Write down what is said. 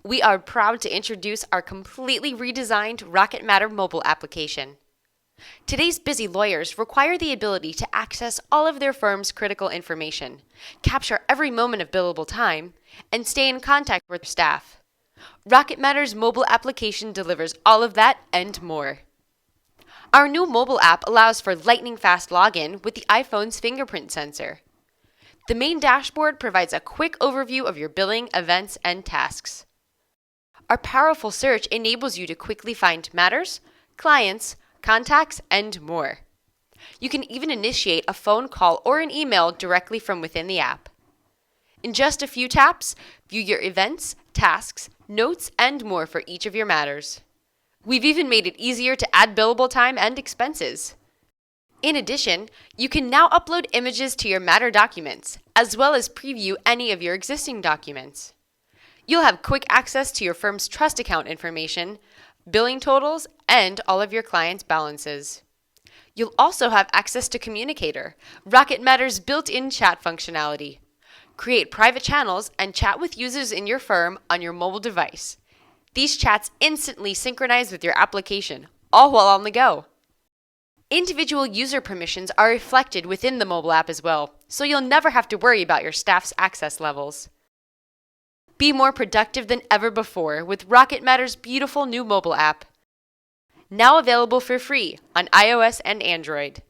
We are proud to introduce our completely redesigned Rocket Matter mobile application. Today's busy lawyers require the ability to access all of their firm's critical information, capture every moment of billable time, and stay in contact with staff. Rocket Matter's mobile application delivers all of that and more. Our new mobile app allows for lightning-fast login with the iPhone's fingerprint sensor. The main dashboard provides a quick overview of your billing, events, and tasks. Our powerful search enables you to quickly find matters, clients, contacts, and more. You can even initiate a phone call or an email directly from within the app. In just a few taps, view your events, tasks, notes, and more for each of your matters. We've even made it easier to add billable time and expenses. In addition, you can now upload images to your Matter documents, as well as preview any of your existing documents. You'll have quick access to your firm's trust account information, billing totals, and all of your clients' balances. You'll also have access to Communicator, Rocket Matter's built-in chat functionality. Create private channels and chat with users in your firm on your mobile device. These chats instantly synchronize with your application, all while on the go. Individual user permissions are reflected within the mobile app as well, so you'll never have to worry about your staff's access levels. Be more productive than ever before with Rocket Matter's beautiful new mobile app. Now available for free on iOS and Android.